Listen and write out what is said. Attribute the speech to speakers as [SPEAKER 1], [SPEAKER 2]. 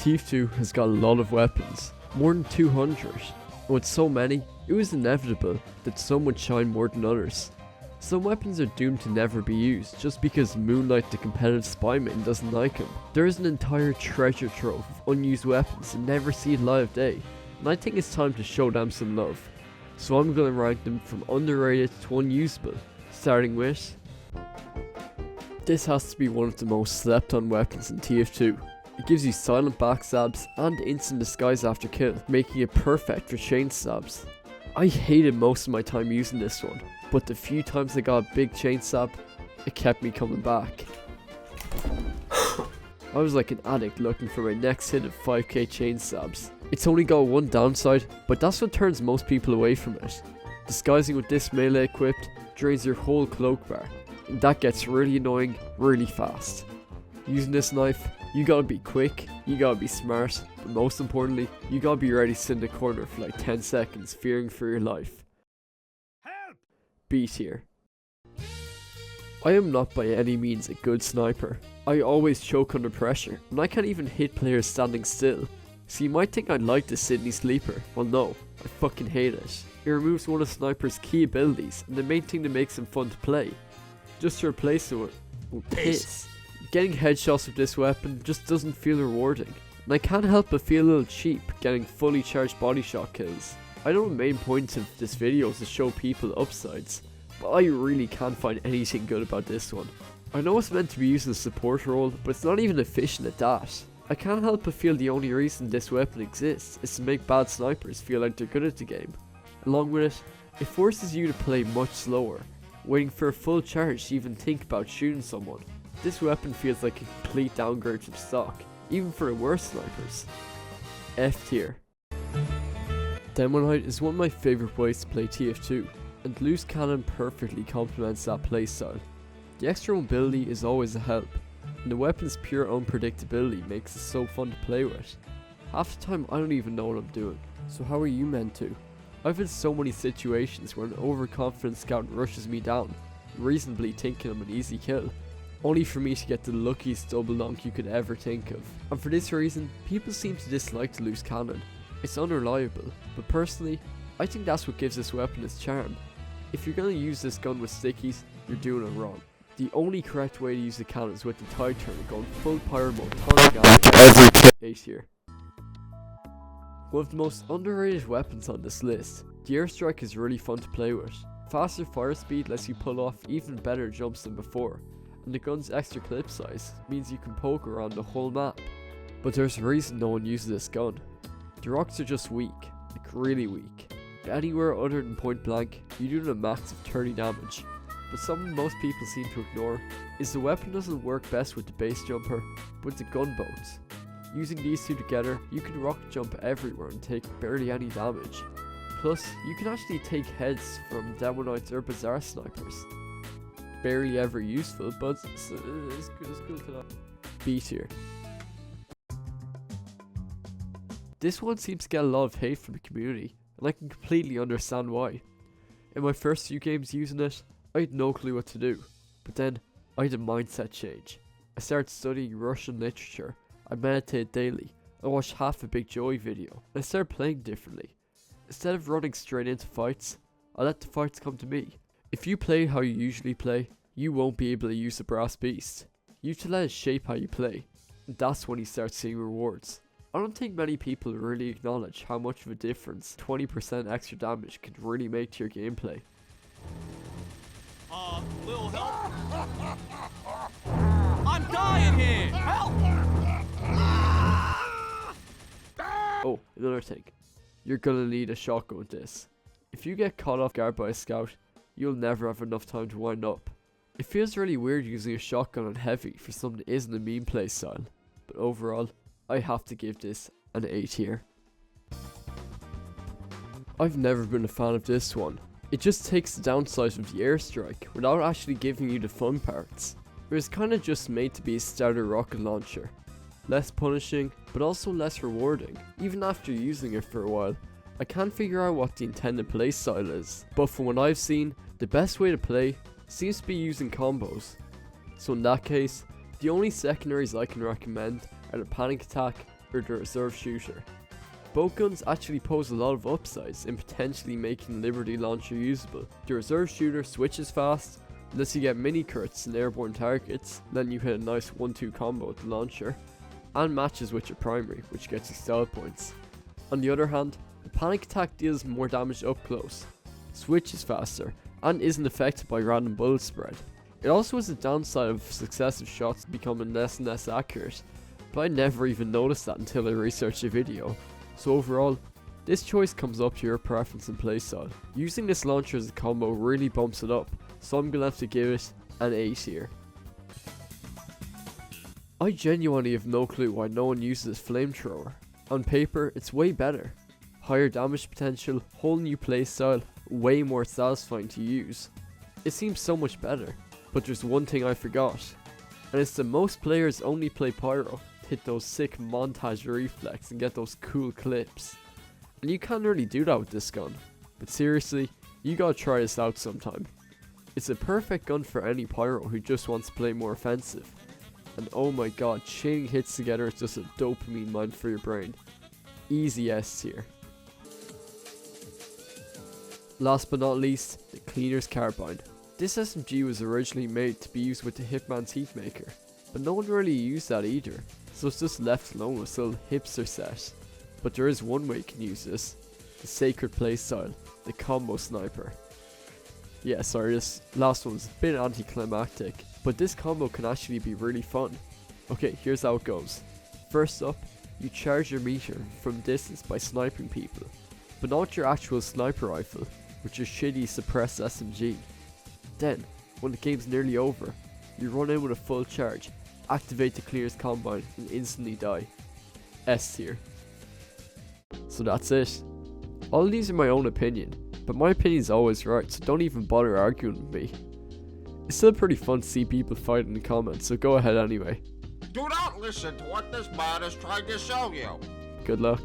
[SPEAKER 1] TF2 has got a lot of weapons, more than 200, and with so many, it was inevitable that some would shine more than others. Some weapons are doomed to never be used just because Moonlight the competitive spy main doesn't like them. There is an entire treasure trove of unused weapons that never see the light of day, and I think it's time to show them some love. So I'm going to rank them from underrated to unusable, starting with... This has to be one of the most slept on weapons in TF2. It gives you silent backstabs and instant disguise after kill, making it perfect for chain stabs. I hated most of my time using this one, but the few times I got a big chain stab, it kept me coming back. I was like an addict looking for my next hit of 5k chain stabs. It's only got one downside, but that's what turns most people away from it. Disguising with this melee equipped drains your whole cloak bar, and that gets really annoying really fast. Using this knife, you gotta be quick, you gotta be smart, but most importantly, you gotta be ready to sit in the corner for like 10 seconds fearing for your life. Help! B tier. I am not by any means a good sniper. I always choke under pressure, and I can't even hit players standing still. So you might think I like the Sydney Sleeper. Well no, I fucking hate it. It removes one of Sniper's key abilities, and the main thing that makes him fun to play. Just to replace it with piss. Getting headshots with this weapon just doesn't feel rewarding, and I can't help but feel a little cheap getting fully charged body shot kills. I know the main point of this video is to show people upsides, but I really can't find anything good about this one. I know it's meant to be used as a support role, but it's not even efficient at that. I can't help but feel the only reason this weapon exists is to make bad snipers feel like they're good at the game. Along with it, it forces you to play much slower, waiting for a full charge to even think about shooting someone. This weapon feels like a complete downgrade from stock, even for the worst snipers. F tier. Demoman is one of my favourite ways to play TF2, and loose cannon perfectly complements that playstyle. The extra mobility is always a help, and the weapon's pure unpredictability makes it so fun to play with. Half the time I don't even know what I'm doing, so how are you meant to? I've had so many situations where an overconfident scout rushes me down, reasonably thinking I'm an easy kill, only for me to get the luckiest double dunk you could ever think of. And for this reason, people seem to dislike the loose cannon. It's unreliable, but personally, I think that's what gives this weapon its charm. If you're going to use this gun with stickies, you're doing it wrong. The only correct way to use the cannon is with the tide turner going full pyro mode, every A tier. One of the most underrated weapons on this list, the Airstrike is really fun to play with. Faster fire speed lets you pull off even better jumps than before, and the gun's extra clip size means you can poke around the whole map. But there's a reason no one uses this gun. The rockets are just weak, like really weak. Anywhere other than point blank, you do a max of 30 damage. But something most people seem to ignore is the weapon doesn't work best with the base jumper, but with the gunboats. Using these two together, you can rocket jump everywhere and take barely any damage. Plus, you can actually take heads from Demonites or Bazaar snipers. Barely ever useful, but it's cool to know. B tier. This one seems to get a lot of hate from the community, and I can completely understand why. In my first few games using it, I had no clue what to do, but then I had a mindset change. I started studying Russian literature, I meditated daily, I watched half a Big Joey video, and I started playing differently. Instead of running straight into fights, I let the fights come to me. If you play how you usually play, you won't be able to use the brass beast. You have to let it shape how you play, and that's when you start seeing rewards. I don't think many people really acknowledge how much of a difference 20% extra damage can really make to your gameplay.
[SPEAKER 2] Little help? I'm dying here! Help!
[SPEAKER 1] Oh, another thing. You're gonna need a shotgun with this. If you get caught off guard by a scout, you'll never have enough time to wind up. It feels really weird using a shotgun on heavy for something that isn't a meme playstyle, but overall, I have to give this an A tier. I've never been a fan of this one. It just takes the downside of the Airstrike without actually giving you the fun parts. It was kinda just made to be a starter rocket launcher. Less punishing, but also less rewarding. Even after using it for a while, I can't figure out what the intended playstyle is. But from what I've seen, the best way to play seems to be using combos. So in that case, the only secondaries I can recommend are the panic attack or the reserve shooter. Both guns actually pose a lot of upsides in potentially making the Liberty launcher usable. The reserve shooter switches fast, lets you get mini crits and airborne targets, then you hit a nice 1-2 combo with the launcher, and matches with your primary, which gets you style points. On the other hand, the panic attack deals more damage up close, switches faster, and isn't affected by random bullet spread. It also has a downside of successive shots becoming less and less accurate, but I never even noticed that until I researched the video. So overall, this choice comes up to your preference and playstyle. Using this launcher as a combo really bumps it up, so I'm gonna have to give it an 8 here. I genuinely have no clue why no one uses this flamethrower. On paper, it's way better. Higher damage potential, whole new playstyle, way more satisfying to use. It seems so much better, but there's one thing I forgot, and it's that most players only play pyro to hit those sick montage reflex and get those cool clips. And you can't really do that with this gun, but seriously, you gotta try this out sometime. It's a perfect gun for any pyro who just wants to play more offensive. And oh my god, chaining hits together is just a dopamine mine for your brain. Easy S tier. Last but not least, the Cleaner's Carbine. This SMG was originally made to be used with the Hitman's Heatmaker, but no one really used that either, so it's just left alone with some hipster set. But there is one way you can use this, the sacred playstyle, the combo sniper. Yeah, sorry, this last one's a bit anticlimactic, but this combo can actually be really fun. Okay, here's how it goes. First up, you charge your meter from distance by sniping people, but not your actual sniper rifle, with your shitty suppressed SMG. Then, when the game's nearly over, you run in with a full charge, activate the Cleaner's Combine, and instantly die. S tier. So that's it. All these are my own opinion, but my opinion's always right, so don't even bother arguing with me. It's still pretty fun to see people fight in the comments, so go ahead anyway.
[SPEAKER 3] Do not listen to what this man is trying to show you.
[SPEAKER 1] Good luck.